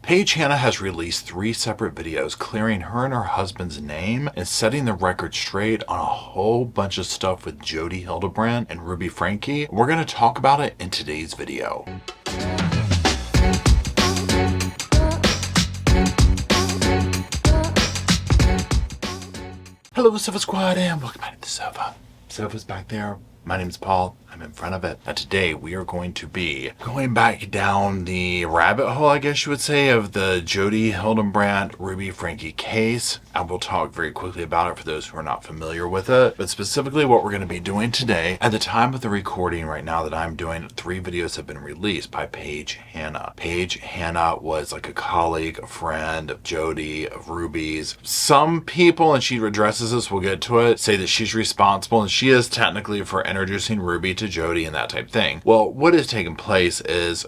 Paige Hannah has released 3 separate videos clearing her and her husband's name and setting the record straight on a whole bunch of stuff with Jodi, Hildenbrandt, and Ruby Franke. We're going to talk about it in today's video. Hello, Sofa Squad, and welcome back to the sofa. Sofa's back there. My name's Paul. I'm in front of it. Now today we are going to be going back down the rabbit hole, I guess you would say, of the Jodi, Hildenbrandt, Ruby Franke case. I will talk very quickly about it for those who are not familiar with it. But specifically what we're going to be doing today, at the time of the recording right now that I'm doing, 3 videos have been released by Paige Hannah. Paige Hannah was like a colleague, a friend of Jodi, of Ruby's. Some people, and she addresses this, we'll get to it, say that she's responsible, and she is technically, for introducing Ruby to Jodi and that type of thing. Well, what has taken place is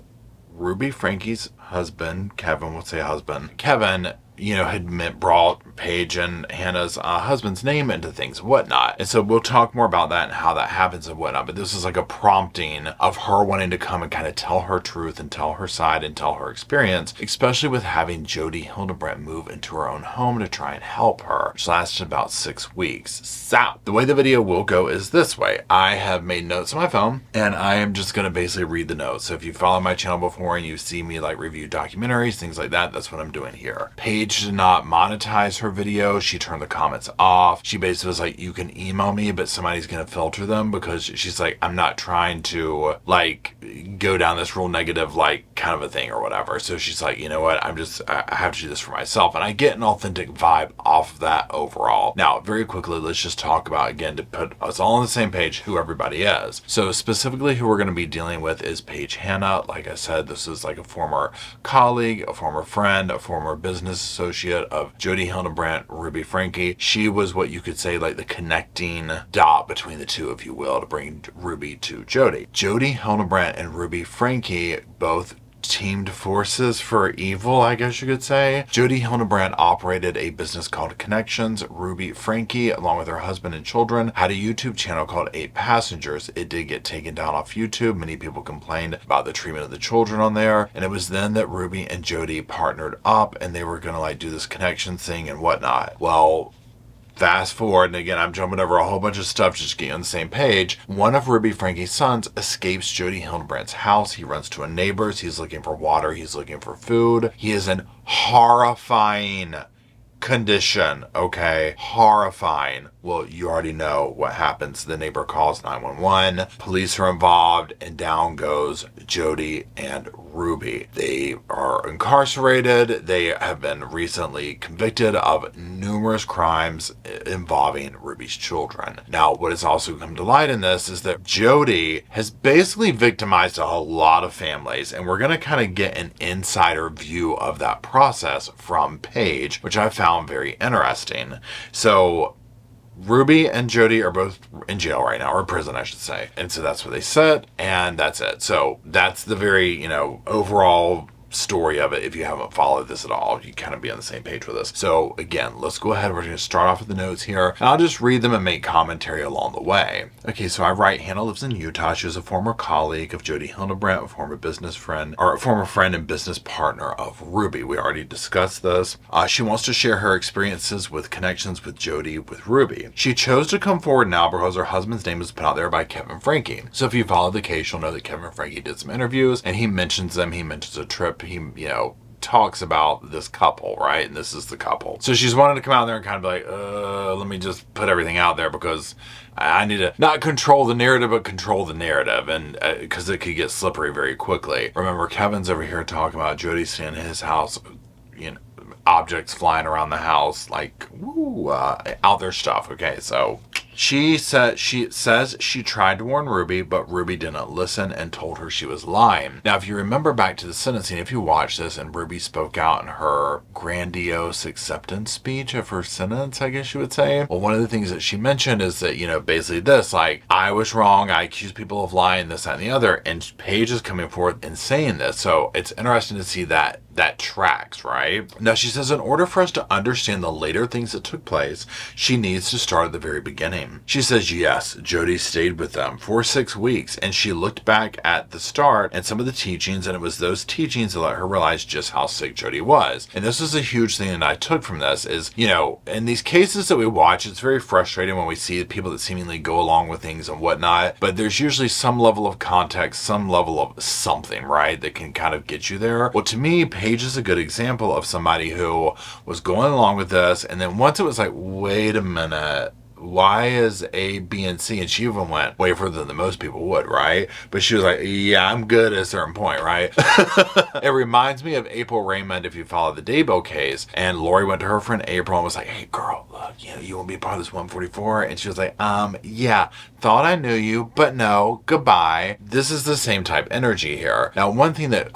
Ruby Franke's husband, Kevin, we'll say husband, Kevin, had brought Paige and Hannah's husband's name into things and whatnot. And so we'll talk more about that and how that happens and whatnot. But this is like a prompting of her wanting to come and kind of tell her truth and tell her side and tell her experience, especially with having Jodi Hildenbrandt move into her own home to try and help her, which lasted about 6 weeks. So the way the video will go is this way. I have made notes on my phone and I am just going to basically read the notes. So if you follow my channel before and you see me like review documentaries, things like that, that's what I'm doing here. Paige did not monetize her video. She turned the comments off. She basically was like, you can email me, but somebody's going to filter them, because she's like, I'm not trying to like go down this real negative like kind of a thing or whatever. So she's like, you know what, I have to do this for myself. And I get an authentic vibe off of that overall. Now, very quickly, let's just talk about, again, to put us all on the same page, who everybody is. So specifically who we're going to be dealing with is Paige Hannah. Like I said, this is like a former colleague, a former friend, a former business associate of Jodi Hildenbrandt, Ruby Franke. She was what you could say like the connecting dot between the two, if you will, to bring Ruby to Jodi. Jodi Hildenbrandt and Ruby Franke both teamed forces for evil, I guess you could say. Jodi Hildenbrandt operated a business called Connections. Ruby Franke, along with her husband and children, had a YouTube channel called 8 Passengers. It did get taken down off YouTube. Many people complained about the treatment of the children on there. And it was then that Ruby and Jodi partnered up and they were gonna like do this Connections thing and whatnot. Well, fast forward, and again, I'm jumping over a whole bunch of stuff just to get you on the same page. One of Ruby Franke's sons escapes Jodi Hildenbrandt's house. He runs to a neighbor's. He's looking for water. He's looking for food. He is in horrifying condition, okay? Horrifying. Well, you already know what happens. The neighbor calls 911. Police are involved, and down goes Jodi and Ruby. They are incarcerated. They have been recently convicted of numerous crimes involving Ruby's children. Now, what has also come to light in this is that Jodi has basically victimized a lot of families, and we're going to kind of get an insider view of that process from Paige, which I found very interesting. So Ruby and Jodi are both in jail right now, or prison, I should say. And so that's what they said, and that's it. So that's the very, overall story of it. If you haven't followed this at all, you kind of be on the same page with us. So again, let's go ahead. We're going to start off with the notes here, and I'll just read them and make commentary along the way. Okay, so I write, Hannah lives in Utah. She was a former colleague of Jodi Hildenbrandt, a former friend and business partner of Ruby. We already discussed this. She wants to share her experiences with Connections with Jodi with Ruby. She chose to come forward now because her husband's name was put out there by Kevin Franke. So if you follow the case, you'll know that Kevin Franke did some interviews, and he mentions them. He mentions a trip. He, talks about this couple, right? And this is the couple. So she's wanted to come out there and kind of be like, let me just put everything out there, because I need to not control the narrative, but control the narrative, and because it could get slippery very quickly. Remember, Kevin's over here talking about Jodi staying in his house, objects flying around the house, like, woo, out there stuff. Okay, so she says she tried to warn Ruby, but Ruby didn't listen and told her she was lying. Now, if you remember back to the sentencing, if you watch this, and Ruby spoke out in her grandiose acceptance speech of her sentence, I guess you would say. Well, one of the things that she mentioned is that, basically this, like, I was wrong, I accused people of lying, this, that, and the other, and Paige is coming forth and saying this. So it's interesting to see that that tracks, right? Now she says in order for us to understand the later things that took place, she needs to start at the very beginning. She says, yes, Jodi stayed with them for 6 weeks, and she looked back at the start and some of the teachings, and it was those teachings that let her realize just how sick Jodi was. And this is a huge thing that I took from this is, you know, in these cases that we watch, it's very frustrating when we see people that seemingly go along with things and whatnot, but there's usually some level of context, some level of something, right, that can kind of get you there. Well, to me, Paige is a good example of somebody who was going along with this, and then once it was like, wait a minute, why is A, B, and C? And she even went way further than most people would, right? But she was like, yeah, I'm good at a certain point, right? It reminds me of April Raymond, if you follow the Daybell case. And Lori went to her friend April and was like, hey, girl, look, you want to be a part of this 144? And she was like, yeah, thought I knew you, but no, goodbye. This is the same type energy here. Now, one thing that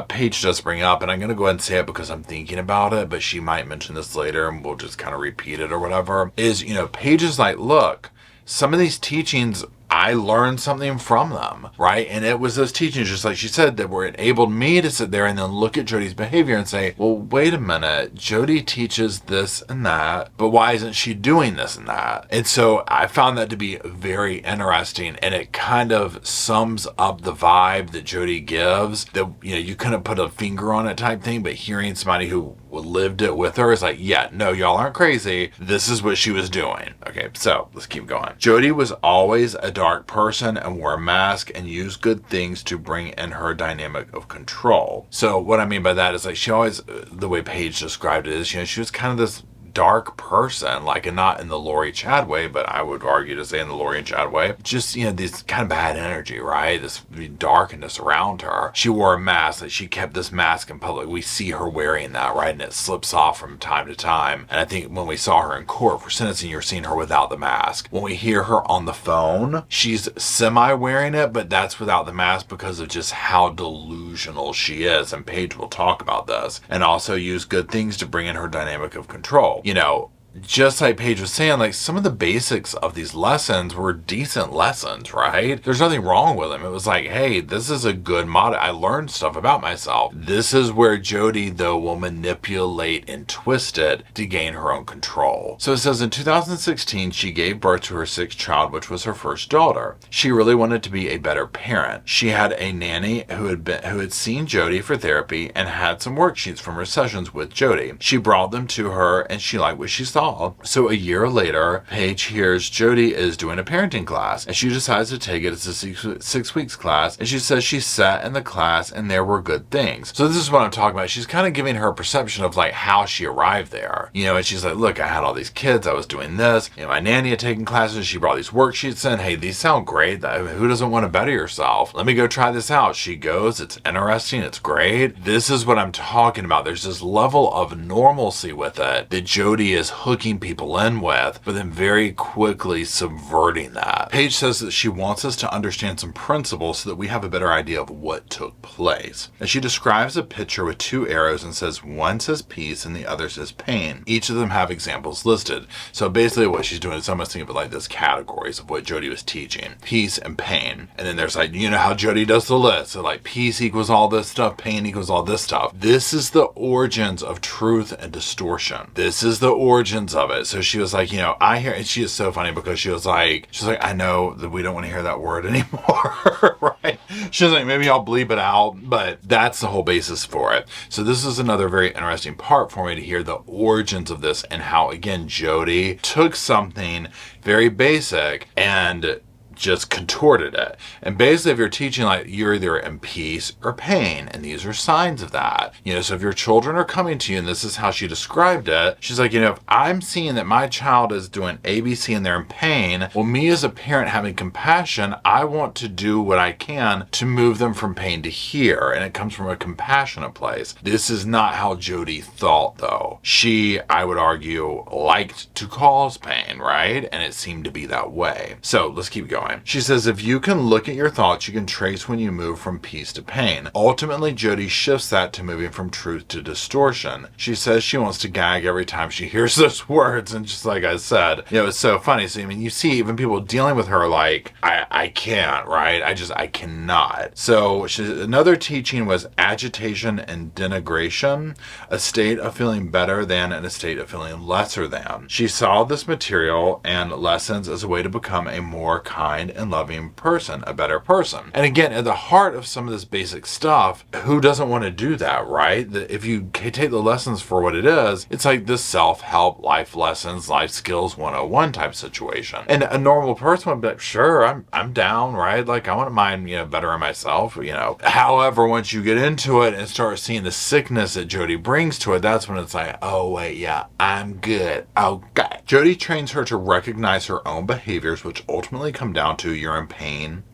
Paige does bring up, and I'm going to go ahead and say it because I'm thinking about it, but she might mention this later and we'll just kind of repeat it or whatever, is, you know, Paige is like, look, some of these teachings, I learned something from them, right? And it was those teachings, just like she said, that were enabled me to sit there and then look at Jodi's behavior and say, well, wait a minute, Jodi teaches this and that, but why isn't she doing this and that? And so I found that to be very interesting, and it kind of sums up the vibe that Jodi gives, that, you know, you couldn't put a finger on it type thing, but hearing somebody who lived it with her is like, yeah, no, y'all aren't crazy. This is what she was doing. Okay, so let's keep going. Jodi was always a dark person and wore a mask and used good things to bring in her dynamic of control. So what I mean by that is like she always, the way Paige described it is, you know, she was kind of this dark person, like, and not in the Lori Chad way, but I would argue to say in the Lori and Chad way, just, you know, this kind of bad energy, right? This darkness around her. She wore a mask, like she kept this mask in public. We see her wearing that, right? And it slips off from time to time. And I think when we saw her in court for sentencing, you're seeing her without the mask. When we hear her on the phone, she's semi-wearing it, but that's without the mask because of just how delusional she is. And Paige will talk about this. And also use good things to bring in her dynamic of control. You know, just like Paige was saying, like some of the basics of these lessons were decent lessons, right? There's nothing wrong with them. It was like, hey, this is a good model. I learned stuff about myself. This is where Jodi, though, will manipulate and twist it to gain her own control. So it says in 2016, she gave birth to her 6th child, which was her first daughter. She really wanted to be a better parent. She had a nanny who had seen Jodi for therapy and had some worksheets from her sessions with Jodi. She brought them to her and she liked what she saw. So a year later, Paige hears Jodi is doing a parenting class, and she decides to take it as a 6 weeks class, and she says she sat in the class and there were good things. So this is what I'm talking about. She's kind of giving her perception of like how she arrived there, you know, and she's like, look, I had all these kids, I was doing this, you know, my nanny had taken classes, she brought these worksheets in, hey, these sound great, who doesn't want to better yourself? Let me go try this out. She goes, it's interesting, it's great. This is what I'm talking about. There's this level of normalcy with it that Jodi is hooking people in with, but then very quickly subverting that. Paige says that she wants us to understand some principles so that we have a better idea of what took place. And she describes a picture with 2 arrows and says one says peace and the other says pain. Each of them have examples listed. So basically what she's doing is almost thinking of it like this categories of what Jodi was teaching. Peace and pain. And then there's like, you know how Jodi does the list. So like peace equals all this stuff, pain equals all this stuff. This is the origins of truth and distortion. This is the origins of it. So she was like, you know, I hear, and she is so funny because she's like, I know that we don't want to hear that word anymore, right? She's like, maybe I'll bleep it out, but that's the whole basis for it. So this is another very interesting part for me to hear the origins of this and how, again, Jodi took something very basic and just contorted it. And basically, if you're teaching, like, you're either in peace or pain, and these are signs of that. You know, so if your children are coming to you, and this is how she described it, she's like, you know, if I'm seeing that my child is doing ABC and they're in pain, well, me as a parent having compassion, I want to do what I can to move them from pain to here, and it comes from a compassionate place. This is not how Jodi thought, though. She, I would argue, liked to cause pain, right? And it seemed to be that way. So let's keep going. doing. She says, if you can look at your thoughts, you can trace when you move from peace to pain. Ultimately, Jodi shifts that to moving from truth to distortion. She says she wants to gag every time she hears those words, and just like I said, it's so funny. So, you see even people dealing with her like, I can't, right? I cannot. So another teaching was agitation and denigration, a state of feeling better than and a state of feeling lesser than. She saw this material and lessons as a way to become a more kind and loving person, a better person. And again, at the heart of some of this basic stuff, who doesn't want to do that, right? If you take the lessons for what it is, it's like this self-help, life lessons, life skills 101 type situation. And a normal person would be like, sure, I'm down, right? Like, I wouldn't mind, bettering myself, However, once you get into it and start seeing the sickness that Jodi brings to it, that's when it's like, oh, wait, yeah, I'm good. Okay. Jodi trains her to recognize her own behaviors, which ultimately come down to you're in pain,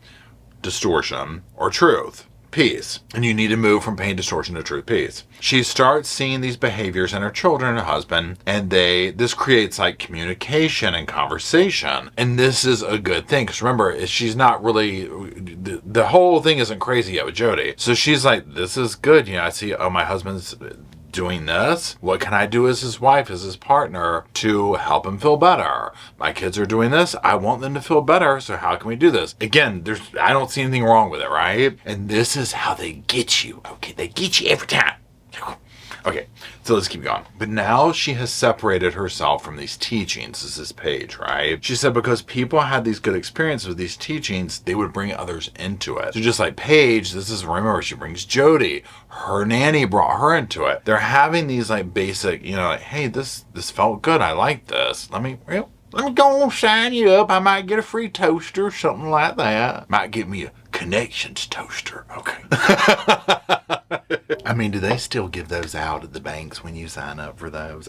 distortion, or truth. Peace. And you need to move from pain, distortion to truth, peace. She starts seeing these behaviors in her children and her husband, and this creates like communication and conversation. And this is a good thing, because remember, she's not really, the whole thing isn't crazy yet with Jodi. So she's like, this is good. I see, my husband's doing this. What can I do as his wife, as his partner, to help him feel better? My kids are doing this. I want them to feel better. So how can we do this? Again, I don't see anything wrong with it, right? And this is how they get you. Okay, they get you every time. Okay, so let's keep going. But now she has separated herself from these teachings. This is Paige, right? She said because people had these good experiences with these teachings, they would bring others into it. So just like Paige, remember, she brings Jodi. Her nanny brought her into it. They're having these like basic, like, hey, this felt good. I like this. Let me go and sign you up. I might get a free toaster, something like that. Might get me a connections toaster. Okay. Do they still give those out at the banks when you sign up for those?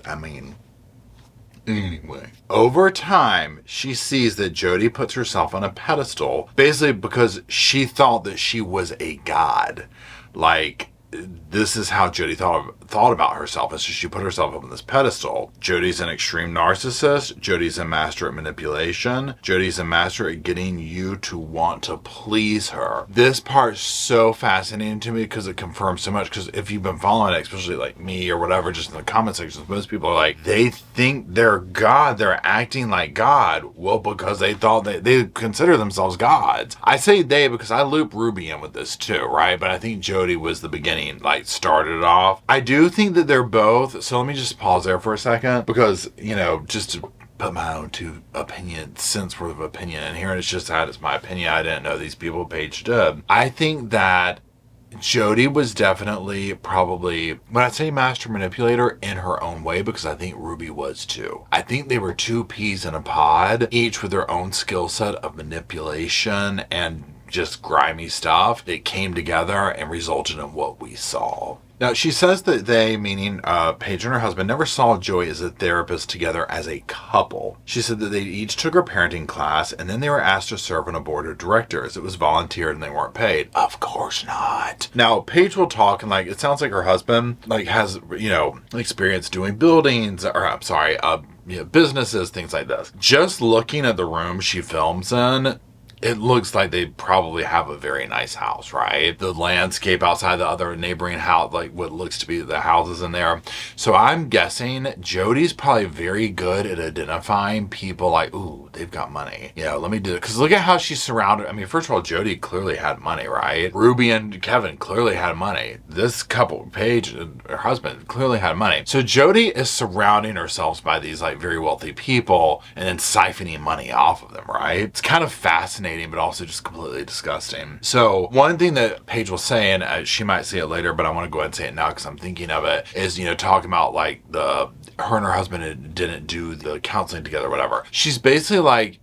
Anyway. Over time, she sees that Jodi puts herself on a pedestal, basically because she thought that she was a god. Like, this is how Jodi thought about herself, and so she put herself up on this pedestal. Jodi's an extreme narcissist. Jodi's a master at manipulation. Jodi's a master at getting you to want to please her. This part's so fascinating to me because it confirms so much, because if you've been following it, especially like me or whatever, just in the comment sections, most people are like, they think they're God. They're acting like God. Well, because they thought they consider themselves gods. I say they because I loop Ruby in with this too, right? But I think Jodi was the beginning, like started off. I do think that they're both, so let me just pause there for a second, because just to put my own cents worth of opinion in here, and it's just that it's my opinion. I didn't know these people. Paige did. I think that Jodi was definitely probably, when I say master manipulator, in her own way, because I think Ruby was too. I think they were two peas in a pod, each with their own skill set of manipulation and just grimy stuff that came together and resulted in what we saw. Now, she says that they, meaning Paige and her husband, never saw Jodi as a therapist together as a couple. She said that they each took her parenting class, and then they were asked to serve on a board of directors. It was volunteered and they weren't paid. Of course not. Now, Paige will talk, and like, it sounds like her husband has, experience doing buildings, businesses, things like this. Just looking at the room she films in, it looks like they probably have a very nice house, right? The landscape outside the other neighboring house, like what looks to be the houses in there. So I'm guessing Jodi's probably very good at identifying people like, ooh, they've got money. Let me do it. Because look at how she's surrounded. First of all, Jodi clearly had money, right? Ruby and Kevin clearly had money. This couple, Paige and her husband, clearly had money. So Jodi is surrounding herself by these like very wealthy people and then siphoning money off of them, right? It's kind of fascinating, but also just completely disgusting. So one thing that Paige will say, and she might say it later, but I want to go ahead and say it now because I'm thinking of it, is, talking about like her and her husband didn't do the counseling together, whatever. She's basically like,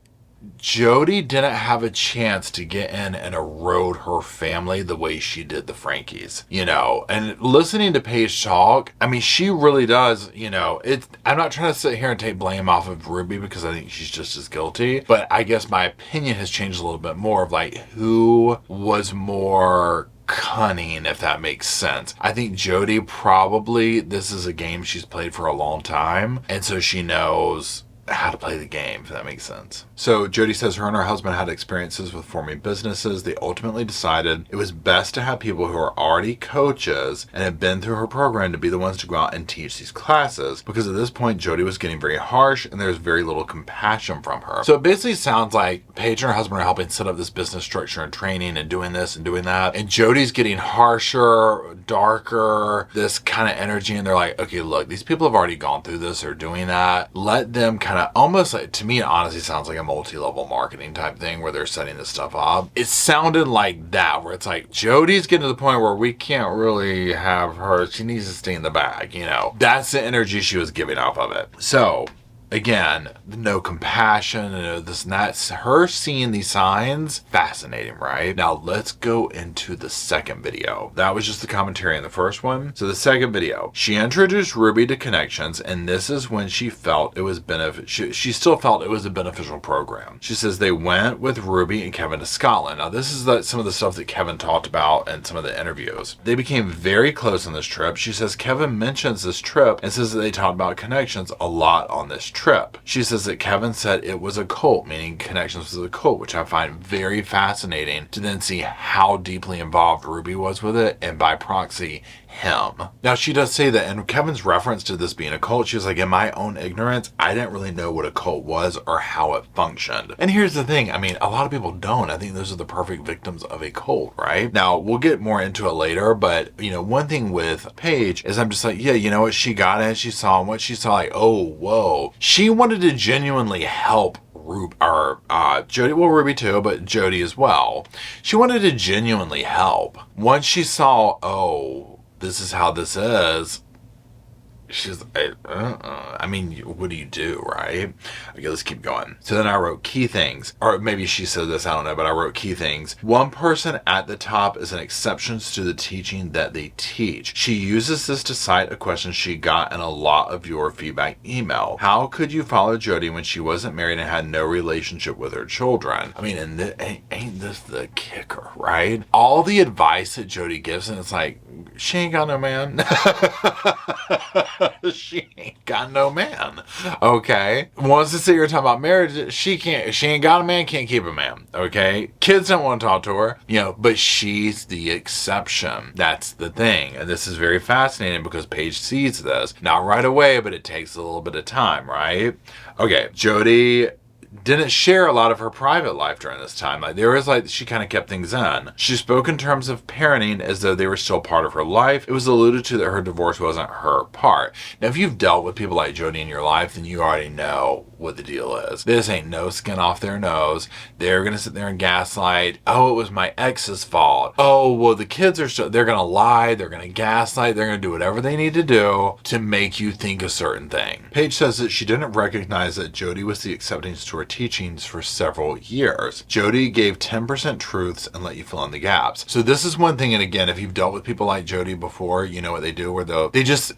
Jodi didn't have a chance to get in and erode her family the way she did the Frankes, and listening to Paige talk, she really does, I'm not trying to sit here and take blame off of Ruby because I think she's just as guilty, but I guess my opinion has changed a little bit more of like who was more cunning, if that makes sense. I think Jodi probably, this is a game she's played for a long time, and so she knows how to play the game, if that makes sense. So Jodi says her and her husband had experiences with forming businesses. They ultimately decided it was best to have people who are already coaches and have been through her program to be the ones to go out and teach these classes, because at this point Jodi was getting very harsh and there's very little compassion from her. So it basically sounds like Paige and her husband are helping set up this business structure and training and doing this and doing that, and Jodi's getting harsher, darker, this kind of energy, and they're like, okay, look, these people have already gone through this or doing that. Let them kind of, almost like, to me it honestly sounds like a multi-level marketing type thing where they're setting this stuff up. It sounded like that, where it's like Jodi's getting to the point where we can't really have her, she needs to stay in the bag, you know. That's the energy she was giving off of it. So again, no compassion, this and that. Her seeing these signs, fascinating, right? Now let's go into the second video. That was just the commentary on the first one. So the second video, she introduced Ruby to Connections, and this is when she felt it was she still felt it was a beneficial program. She says they went with Ruby and Kevin to Scotland. Now this is some of the stuff that Kevin talked about in some of the interviews. They became very close on this trip. She says Kevin mentions this trip and says that they talked about Connections a lot on this trip. She says that Kevin said it was a cult, meaning Connections was a cult, which I find very fascinating to then see how deeply involved Ruby was with it, and by proxy, him. Now she does say that, and Kevin's reference to this being a cult, she was like, in my own ignorance, I didn't really know what a cult was or how it functioned. And here's the thing, I mean, a lot of people don't. I think those are the perfect victims of a cult, right? Now, we'll get more into it later, but, you know, one thing with Paige is I'm just like, yeah, you know what, she got it, she saw, and what she saw, like, oh, whoa. She wanted to genuinely help Jodi, well, Ruby too, but Jodi as well. She wanted to genuinely help. Once she saw, oh, this is how this is, she's like, I mean, what do you do, right? Okay, let's keep going. So then I wrote key things, or maybe she said this, I don't know, but I wrote key things. One person at the top is an exception to the teaching that they teach. She uses this to cite a question she got in a lot of your feedback email. How could you follow Jodi when she wasn't married and had no relationship with her children? I mean, and ain't this the kicker, right? All the advice that Jodi gives, and it's like, she ain't got no man. She ain't got no man. Okay. Wants to sit here talking about marriage. She ain't got a man, can't keep a man. Okay. Kids don't want to talk to her, you know, but she's the exception. That's the thing. And this is very fascinating because Paige sees this. Not right away, but it takes a little bit of time, right? Okay. Jodi didn't share a lot of her private life during this time. Like, there was like, she kind of kept things in. She spoke in terms of parenting as though they were still part of her life. It was alluded to that her divorce wasn't her part. Now, if you've dealt with people like Jodi in your life, then you already know what the deal is. This ain't no skin off their nose. They're going to sit there and gaslight. Oh, it was my ex's fault. Oh, well, the kids are still, they're going to lie. They're going to gaslight. They're going to do whatever they need to do to make you think a certain thing. Paige says that she didn't recognize that Jodi was the acceptance to her teachings for several years. Jodi gave 10% truths and let you fill in the gaps. So this is one thing, and again, if you've dealt with people like Jodi before, you know what they do, where they just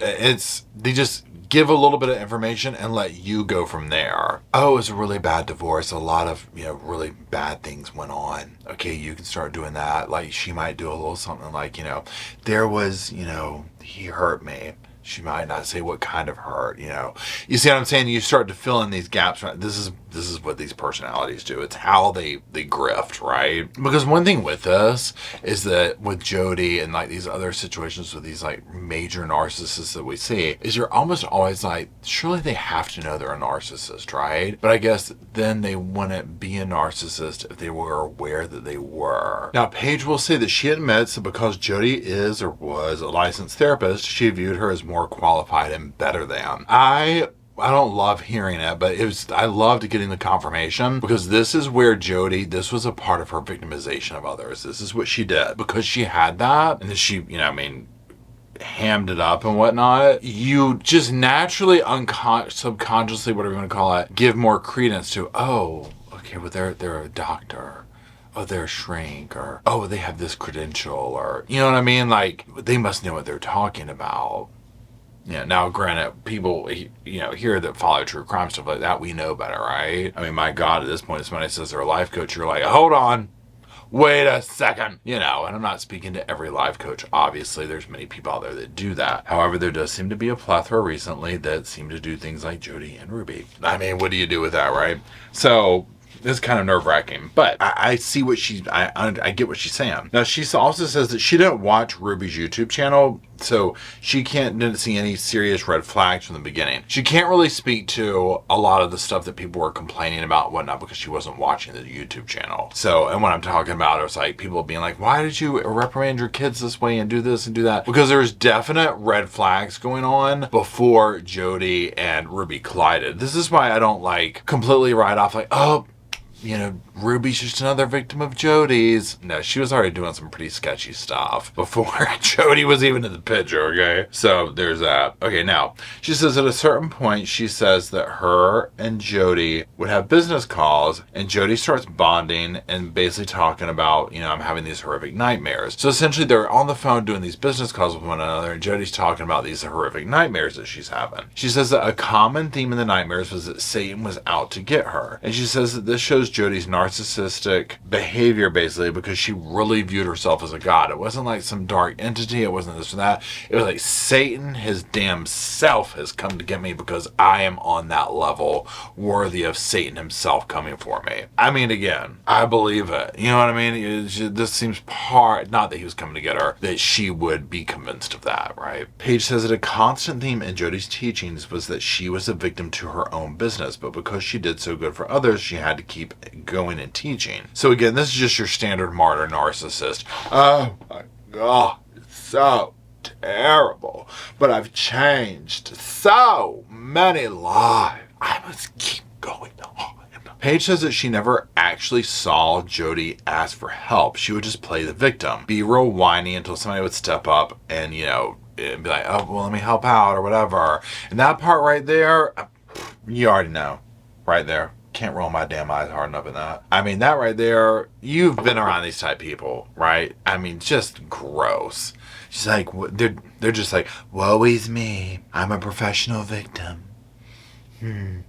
give a little bit of information and let you go from there. Oh, it was a really bad divorce. A lot of, you know, really bad things went on. Okay, you can start doing that. Like, she might do a little something like, you know, there was, you know, he hurt me. She might not say what kind of hurt, you know. You see what I'm saying? You start to fill in these gaps. Right? This is what these personalities do. It's how they grift, right? Because one thing with this is that with Jodi and like these other situations with these like major narcissists that we see, is you're almost always like, surely they have to know they're a narcissist, right? But I guess then they wouldn't be a narcissist if they were aware that they were. Now, Paige will say that she admits that because Jodi is or was a licensed therapist, she viewed her as more qualified and better than. I don't love hearing it, but I loved getting the confirmation, because this is where Jodi, this was a part of her victimization of others. This is what she did. Because she had that, and then she, you know, I mean, hammed it up and whatnot, you just naturally, subconsciously, whatever you want to call it, give more credence to, oh, okay, well, they're a doctor. Oh, they're a shrink, or, oh, they have this credential, or, you know what I mean? Like, they must know what they're talking about. Yeah, now granted, people, you know, here that follow true crime stuff like that, we know better, right? I mean, my God, at this point, if somebody says they're a life coach, you're like, hold on, wait a second, and I'm not speaking to every life coach. Obviously, there's many people out there that do that. However, there does seem to be a plethora recently that seem to do things like Jodi and Ruby. I mean, what do you do with that, right? So it's kind of nerve-wracking, but I see what I get what she's saying. Now, she also says that she didn't watch Ruby's YouTube channel, so she didn't see any serious red flags from the beginning. She can't really speak to a lot of the stuff that people were complaining about and whatnot because she wasn't watching the YouTube channel. So, and what I'm talking about is like people being like, why did you reprimand your kids this way and do this and do that? Because there's definite red flags going on before Jodi and Ruby collided. This is why I don't like completely write off like, oh, Ruby's just another victim of Jodi's. No, she was already doing some pretty sketchy stuff before Jodi was even in the picture, okay? So there's that. Okay, now, she says at a certain point, she says that her and Jodi would have business calls, and Jodi starts bonding and basically talking about, I'm having these horrific nightmares. So essentially, they're on the phone doing these business calls with one another, and Jodi's talking about these horrific nightmares that she's having. She says that a common theme in the nightmares was that Satan was out to get her. And she says that this shows Jodi's narcissistic behavior basically because she really viewed herself as a god. It wasn't like some dark entity. It wasn't this or that. It was like Satan, his damn self, has come to get me because I am on that level worthy of Satan himself coming for me. I mean, again, I believe it. You know what I mean? This seems not that he was coming to get her, that she would be convinced of that, right? Paige says that a constant theme in Jodi's teachings was that she was a victim to her own business, but because she did so good for others, she had to keep going and teaching. So again, this is just your standard martyr narcissist. Oh my God, it's so terrible. But I've changed so many lives. I must keep going on. Paige says that she never actually saw Jodi ask for help. She would just play the victim, be real whiny until somebody would step up and, be like, oh, well, let me help out or whatever. And that part right there, you already know. Right there. Can't roll my damn eyes hard enough at that. I mean, that right there, you've been around these type people, right? I mean, just gross. She's like, they're just like, woe is me. I'm a professional victim.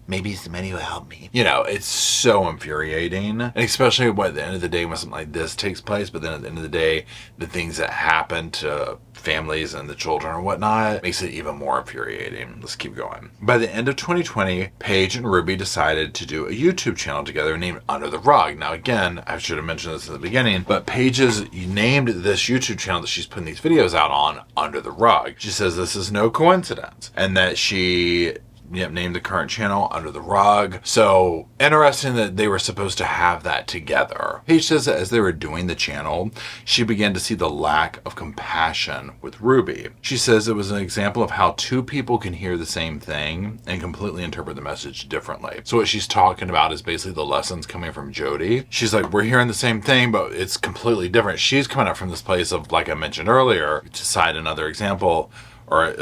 Maybe somebody will help me. It's so infuriating. And especially at the end of the day when something like this takes place, but then at the end of the day, the things that happen to families and the children and whatnot makes it even more infuriating. Let's keep going. By the end of 2020, Paige and Ruby decided to do a YouTube channel together named Under the Rug. Now again, I should have mentioned this in the beginning, but Paige has named this YouTube channel that she's putting these videos out on Under the Rug. She says this is no coincidence and that she named the current channel Under the Rug. So interesting that they were supposed to have that together. Paige says that as they were doing the channel, she began to see the lack of compassion with Ruby. She says it was an example of how two people can hear the same thing and completely interpret the message differently. So what she's talking about is basically the lessons coming from Jodi. She's like, we're hearing the same thing, but it's completely different. She's coming up from this place of, like I mentioned earlier, to cite another example, or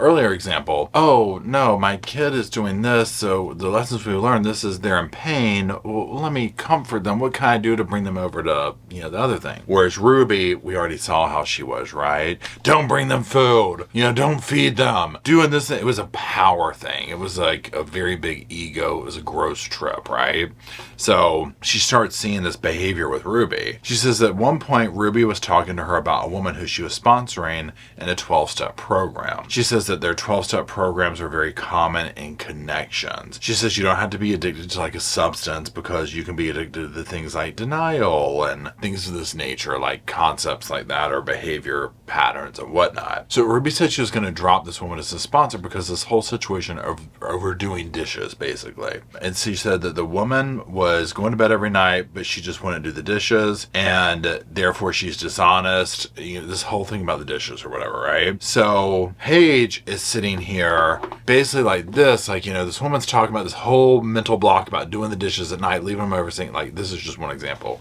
earlier example, oh no, my kid is doing this, so the lessons we learned, this is they're in pain. Well, let me comfort them. What can I do to bring them over to, the other thing? Whereas Ruby, we already saw how she was, right? Don't bring them food. Don't feed them. Doing this, it was a power thing. It was like a very big ego. It was a gross trip, right? So she starts seeing this behavior with Ruby. She says at one point, Ruby was talking to her about a woman who she was sponsoring in a 12-step program. She says that their 12-step programs are very common in connections. She says you don't have to be addicted to like a substance because you can be addicted to things like denial and things of this nature, like concepts like that or behavior patterns and whatnot. So Ruby said she was going to drop this woman as a sponsor because this whole situation of overdoing dishes, basically. And she said that the woman was going to bed every night, but she just wouldn't do the dishes, and therefore she's dishonest. This whole thing about the dishes or whatever, right? So Paige is sitting here basically like this, like, this woman's talking about this whole mental block about doing the dishes at night, leaving them over, saying, like, this is just one example.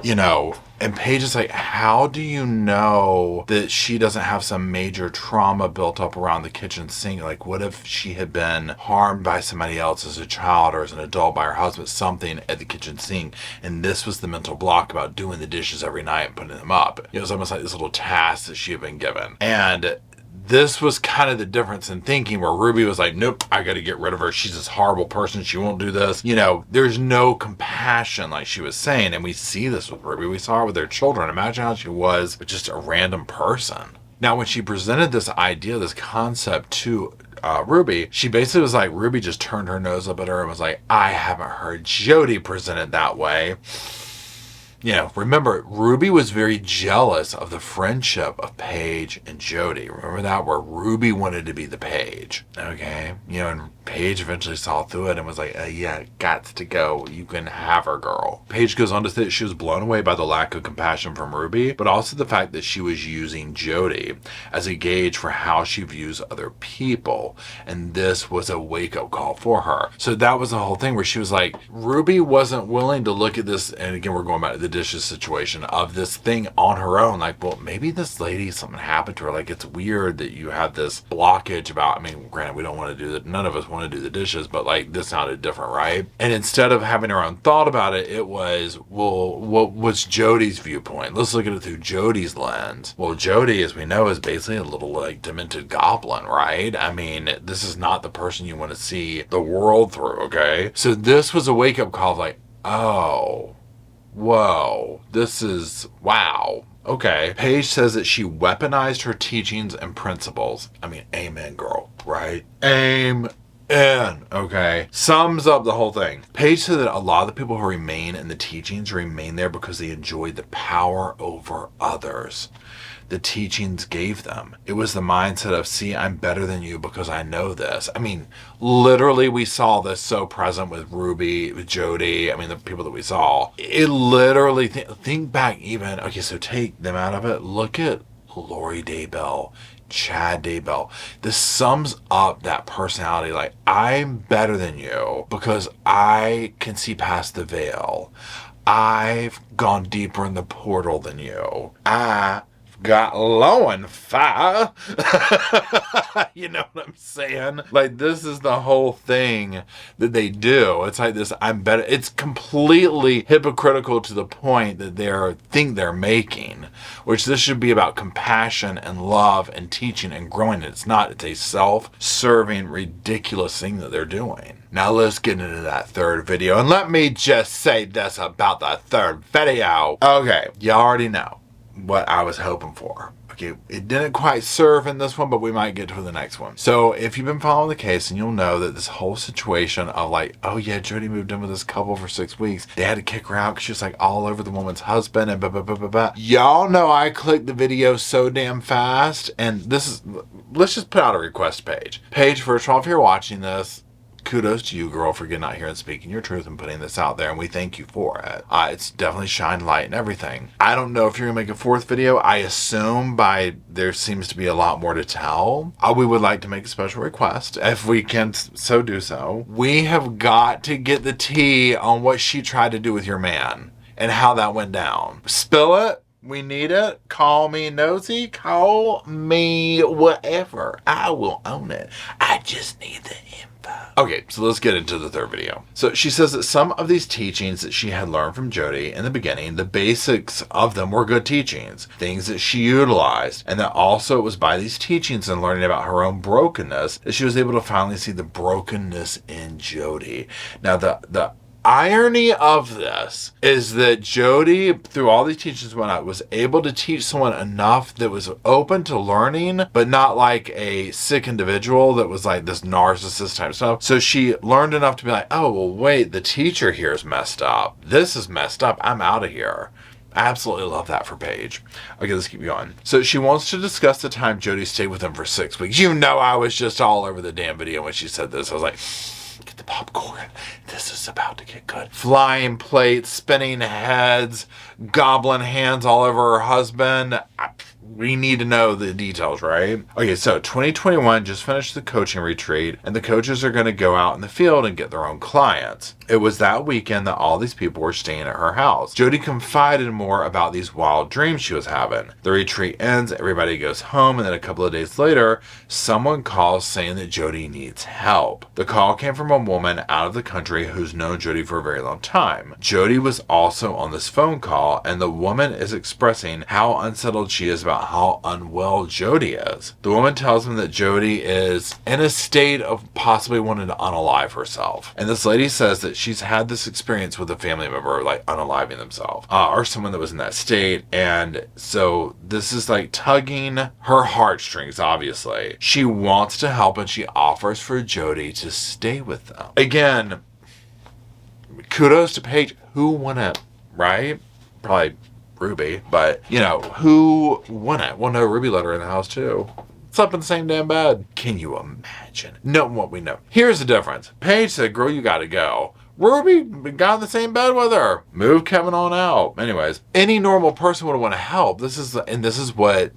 And Paige is like, how do you know that she doesn't have some major trauma built up around the kitchen sink? Like, what if she had been harmed by somebody else as a child or as an adult by her husband, something at the kitchen sink, and this was the mental block about doing the dishes every night and putting them up? It was almost like this little task that she had been given. And this was kind of the difference in thinking, where Ruby was like, nope, I got to get rid of her. She's this horrible person. She won't do this. You know, there's no compassion, like she was saying. And we see this with Ruby. We saw her with their children. Imagine how she was with just a random person. Now, when she presented this idea, this concept to Ruby, she basically was like, Ruby just turned her nose up at her and was like, I haven't heard Jodi present it that way. You know, remember, Ruby was very jealous of the friendship of Paige and Jodi. Remember that? Where Ruby wanted to be the Paige. Okay? You know, and Paige eventually saw through it and was like, yeah, got to go. You can have her, girl. Paige goes on to say that she was blown away by the lack of compassion from Ruby, but also the fact that she was using Jodi as a gauge for how she views other people. And this was a wake-up call for her. So that was the whole thing, where she was like, Ruby wasn't willing to look at this, and again, we're going back to the dishes situation, of this thing on her own. Like, well, maybe this lady, something happened to her. Like, it's weird that you have this blockage about, I mean, granted, we don't want to do that. None of us want to do the dishes, but like, this sounded different, right? And instead of having her own thought about it, it was, well, what was Jodi's viewpoint? Let's look at it through Jodi's lens. Well, Jodi, as we know, is basically a little like demented goblin, right? I mean, this is not the person you want to see the world through, okay? So this was a wake-up call of like, oh, whoa, this is, wow. Okay. Paige says that she weaponized her teachings and principles. I mean, amen, girl, right? Amen. Okay. Sums up the whole thing. Paige said that a lot of the people who remain in the teachings remain there because they enjoyed the power over others the teachings gave them. It was the mindset of, see, I'm better than you because I know this. I mean, literally, we saw this so present with Ruby, with Jodi. I mean, the people that we saw. It literally, think back even, okay, so take them out of it. Look at Lori Daybell, Chad Daybell. This sums up that personality. Like, I'm better than you because I can see past the veil. I've gone deeper in the portal than you. I got low on fire. You know what I'm saying? Like, this is the whole thing that they do. It's like this, I'm better. It's completely hypocritical to the point that they're making, which this should be about compassion and love and teaching and growing. It's not. It's a self-serving, ridiculous thing that they're doing. Now let's get into that third video. And let me just say this about the third video. Okay, you already know what I was hoping for. Okay, it didn't quite serve in this one, but we might get to the next one. So if you've been following the case, and you'll know that this whole situation of like, oh yeah, Jodi moved in with this couple for 6 weeks. They had to kick her out because she was like all over the woman's husband and blah, blah, blah, blah, blah. Y'all know I clicked the video so damn fast. And this is, let's just put out a request page. Paige, first of all, if you're watching this, kudos to you, girl, for getting out here and speaking your truth and putting this out there, and we thank you for it. It's definitely shined light and everything. I don't know if you're gonna make a fourth video. I assume there seems to be a lot more to tell. We would like to make a special request, if we can so do so. We have got to get the tea on what she tried to do with your man and how that went down. Spill it. We need it. Call me nosy. Call me whatever. I will own it. I just need the info. Okay, so let's get into the third video. So she says that some of these teachings that she had learned from Jodi in the beginning, the basics of them were good teachings, things that she utilized, and that also it was by these teachings and learning about her own brokenness that she was able to finally see the brokenness in Jodi. Now, the irony of this is that Jodi, through all these teachings and whatnot, was able to teach someone enough that was open to learning, but not like a sick individual that was like this narcissist type stuff. So she learned enough to be like, oh, well, wait, the teacher here is messed up. This is messed up. I'm out of here. I absolutely love that for Paige. Okay, let's keep going. So she wants to discuss the time Jodi stayed with him for 6 weeks. You know, I was just all over the damn video when she said this. I was like, get the popcorn. This is about to get good. Flying plates, spinning heads, goblin hands all over her husband. We need to know the details, right? Okay, so 2021 just finished the coaching retreat, and the coaches are going to go out in the field and get their own clients. It was that weekend that all these people were staying at her house. Jodi confided more about these wild dreams she was having. The retreat ends, everybody goes home, and then a couple of days later, someone calls saying that Jodi needs help. The call came from a woman out of the country who's known Jodi for a very long time. Jodi was also on this phone call, and the woman is expressing how unsettled she is about about how unwell Jodi is. The woman tells him that Jodi is in a state of possibly wanting to unalive herself. And this lady says that she's had this experience with a family member, like unaliving themselves, or someone that was in that state. And so this is like tugging her heartstrings, obviously. She wants to help and she offers for Jodi to stay with them. Again, kudos to Paige. Who wouldn't, right? Probably Ruby, but who wouldn't? Well, no, Ruby let her in the house too. Slept in the same damn bed. Can you imagine? Knowing what we know. Here's the difference. Paige said, girl, you gotta go. Ruby got in the same bed with her. Move Kevin on out. Anyways, any normal person would want to help. This is what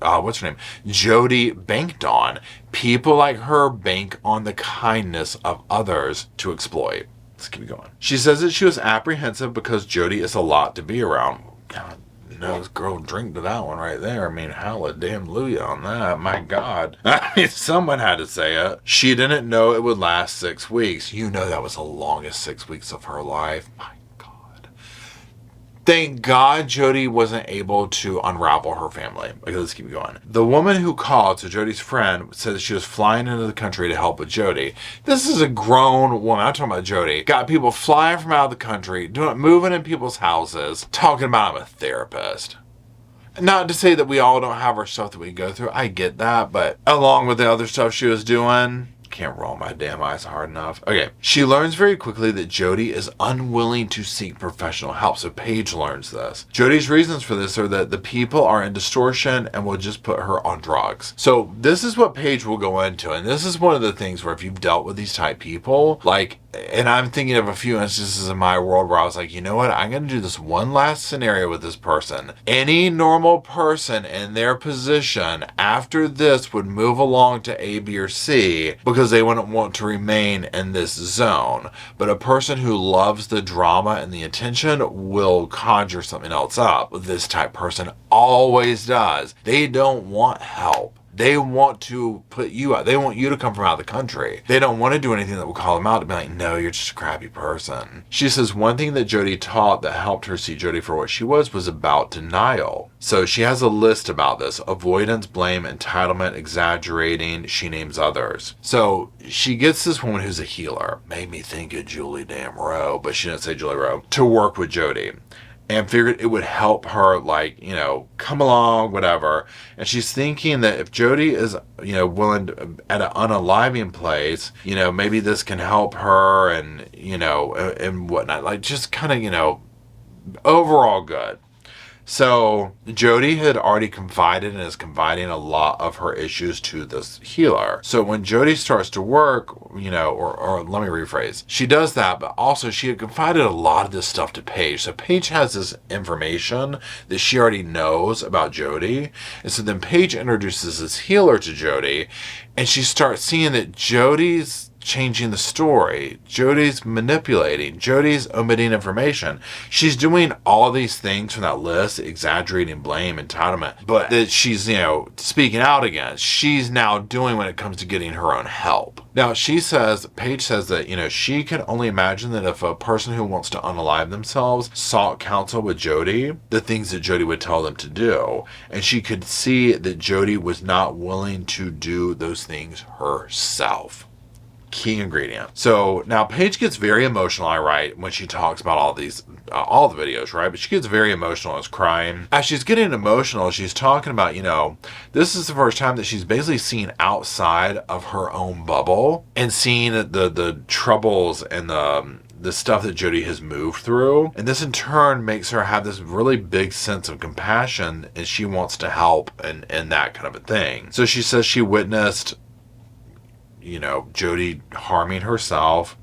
what's her name? Jodi banked on. People like her bank on the kindness of others to exploit. Let's keep going. She says that she was apprehensive because Jodi is a lot to be around. God knows, girl, drink to that one right there. I mean, hallelujah on that. My God. I mean, someone had to say it. She didn't know it would last 6 weeks. You know that was the longest 6 weeks of her life. My God. Thank God Jodi wasn't able to unravel her family. Okay, let's keep going. The woman who called, so Jodi's friend, said that she was flying into the country to help with Jodi. This is a grown woman. I'm talking about Jodi. Got people flying from out of the country, moving in people's houses, talking about I'm a therapist. Not to say that we all don't have our stuff that we go through. I get that, but along with the other stuff she was doing, can't roll my damn eyes hard enough. Okay. She learns very quickly that Jodi is unwilling to seek professional help. So Paige learns this. Jodi's reasons for this are that the people are in distortion and will just put her on drugs. So this is what Paige will go into. And this is one of the things where if you've dealt with these type people, like, and I'm thinking of a few instances in my world where I was like, you know what? I'm going to do this one last scenario with this person. Any normal person in their position after this would move along to A, B, or C because they wouldn't want to remain in this zone. But a person who loves the drama and the attention will conjure something else up. This type person always does. They don't want help. They want to put you out. They want you to come from out of the country. They don't want to do anything that will call them out to be like, no, you're just a crappy person. She says one thing that Jodi taught that helped her see Jodi for what she was about denial. So she has a list about this. Avoidance, blame, entitlement, exaggerating. She names others. So she gets this woman who's a healer. Made me think of Julie damn Rowe, but she didn't say Julie Rowe. To work with Jodi. And figured it would help her, like, come along, whatever. And she's thinking that if Jodi is, willing to, at an unaliving place, maybe this can help her and, and whatnot. Like, just kind of, overall good. So Jodi had already confided and is confiding a lot of her issues to this healer. So when Jodi starts to work, or let me rephrase, she does that, but also she had confided a lot of this stuff to Paige. So Paige has this information that she already knows about Jodi. And so then Paige introduces this healer to Jodi, and she starts seeing that Jodi's changing the story. Jodi's manipulating. Jodi's omitting information. She's doing all these things from that list, exaggerating, blame, entitlement, but that she's, speaking out against. She's now doing when it comes to getting her own help. Now, Paige says that, she can only imagine that if a person who wants to unalive themselves sought counsel with Jodi, the things that Jodi would tell them to do. And she could see that Jodi was not willing to do those things herself. Key ingredient. So now Paige gets very emotional, right, when she talks about all the videos, right? But she gets very emotional and is crying. As she's getting emotional, she's talking about, this is the first time that she's basically seen outside of her own bubble and seeing the troubles and the stuff that Jodi has moved through. And this in turn makes her have this really big sense of compassion and she wants to help and that kind of a thing. So she says she witnessed Jodi harming herself,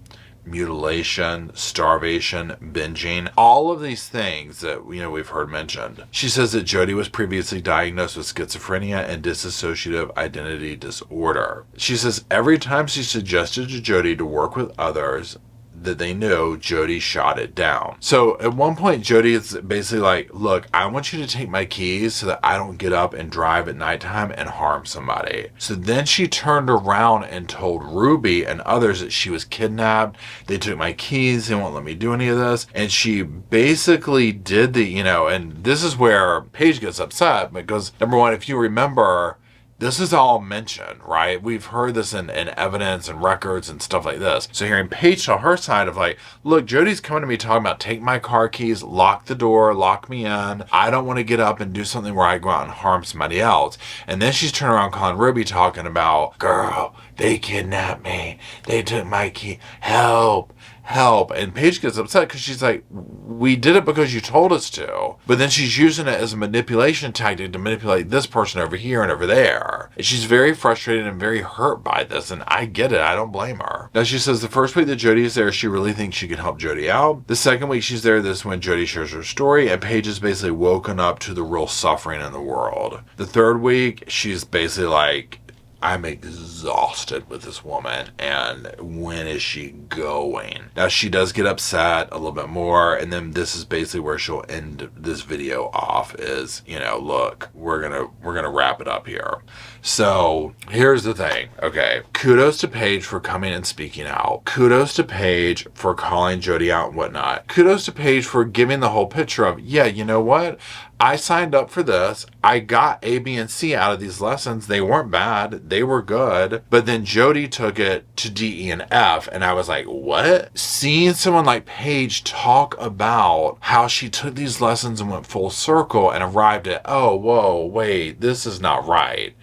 mutilation, starvation, binging, all of these things that, we've heard mentioned. She says that Jodi was previously diagnosed with schizophrenia and dissociative identity disorder. She says every time she suggested to Jodi to work with others, that they knew Jodi shot it down. So at one point, Jodi is basically like, look, I want you to take my keys so that I don't get up and drive at nighttime and harm somebody. So then she turned around and told Ruby and others that she was kidnapped. They took my keys. They won't let me do any of this. And she basically did the, and this is where Paige gets upset because, number one, if you remember, this is all mentioned, right? We've heard this in evidence and records and stuff like this. So hearing Paige tell her side of like, look, Jodi's coming to me talking about take my car keys, lock the door, lock me in. I don't want to get up and do something where I go out and harm somebody else. And then she's turning around calling Ruby talking about, girl, they kidnapped me. They took my key. Help. And Paige gets upset because she's like, we did it because you told us to. But then she's using it as a manipulation tactic to manipulate this person over here and over there. And she's very frustrated and very hurt by this, and I get it. I don't blame her. Now she says the first week that Jodi is there, she really thinks she can help Jodi out. The second week she's there, this is when Jodi shares her story, and Paige is basically woken up to the real suffering in the world. The third week, she's basically like, I'm exhausted with this woman, and when is she going? Now she does get upset a little bit more, and then this is basically where she'll end this video off is, look, we're gonna wrap it up here. So here's the thing, okay? Kudos to Paige for coming and speaking out. Kudos to Paige for calling Jodi out and whatnot. Kudos to Paige for giving the whole picture of, yeah, you know what? I signed up for this. I got A, B, and C out of these lessons. They weren't bad. They were good. But then Jodi took it to D, E, and F. And I was like, what? Seeing someone like Paige talk about how she took these lessons and went full circle and arrived at, oh, whoa, wait, this is not right.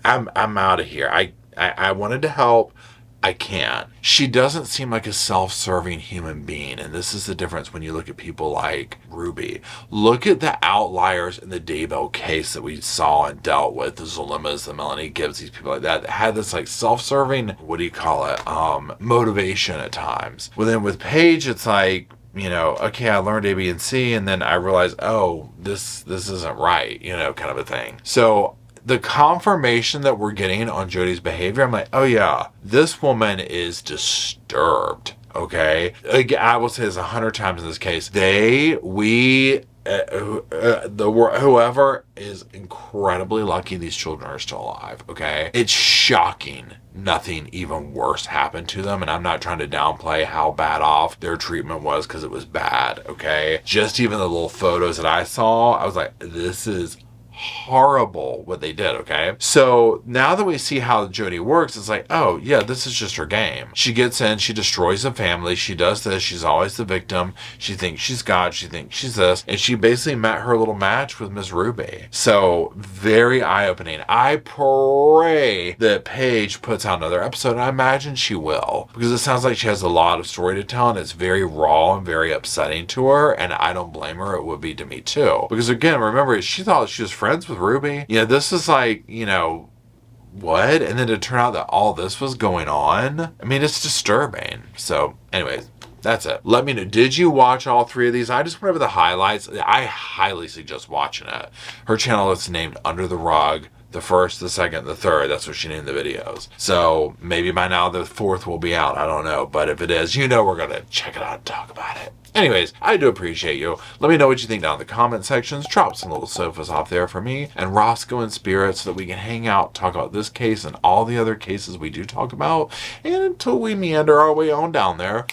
I'm out of here. I wanted to help. I can't. She doesn't seem like a self-serving human being, and this is the difference when you look at people like Ruby. Look at the outliers in the Daybell case that we saw and dealt with, the Zulimas, the Melanie Gibbs, these people like that had this like self-serving, motivation at times. Well, then with Paige, it's like, okay, I learned A, B, and C, and then I realized, oh, this isn't right, kind of a thing. So the confirmation that we're getting on Jodi's behavior, I'm like, oh yeah, this woman is disturbed, okay? I will say this 100 times in this case. Whoever is incredibly lucky these children are still alive, okay? It's shocking nothing even worse happened to them, and I'm not trying to downplay how bad off their treatment was because it was bad, okay? Just even the little photos that I saw, I was like, this is horrible what they did, okay? So now that we see how Jodi works, it's like, oh yeah, this is just her game. She gets in, she destroys the family, she does this, she's always the victim, she thinks she's God, she thinks she's this, and she basically met her little match with Miss Ruby. So very eye-opening. I pray that Paige puts out another episode, and I imagine she will, because it sounds like she has a lot of story to tell, and it's very raw and very upsetting to her, and I don't blame her. It would be to me too, because again, remember, she thought she was friends with Ruby. This is like, what? And then to turn out that all this was going on, I mean, it's disturbing. So anyways, that's it. Let me know, did you watch all three of these? I just went over the highlights. I highly suggest watching it. Her channel is named Under the Rug. The first, the second, the third, that's what she named the videos. So maybe by now the fourth will be out. I don't know. But if it is, we're going to check it out and talk about it. Anyways, I do appreciate you. Let me know what you think down in the comment sections. Drop some little sofas off there for me and Roscoe in spirit so that we can hang out, talk about this case and all the other cases we do talk about. And until we meander our way on down there,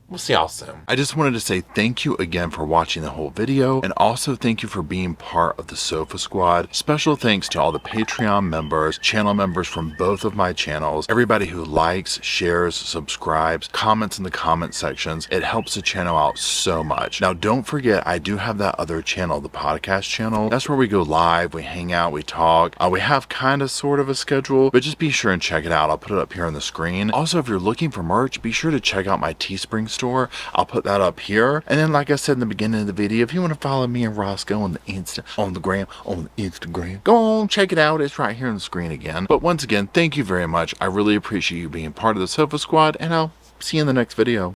we'll see y'all soon. I just wanted to say thank you again for watching the whole video, and also thank you for being part of the Sofa Squad. Special thanks to all the Patreon members, channel members from both of my channels, everybody who likes, shares, subscribes, comments in the comment sections. It helps the channel out so much. Now don't forget, I do have that other channel, the podcast channel. That's where we go live, we hang out, we talk. We have kind of sort of a schedule, but just be sure and check it out. I'll put it up here on the screen. Also, if you're looking for merch, be sure to check out my Teespring store. I'll put that up here. And then, like I said in the beginning of the video, if you want to follow me and Roscoe on the Instagram, go on, check it out. It's right here on the screen again. But once again, thank you very much. I really appreciate you being part of the Sofa Squad, and I'll see you in the next video.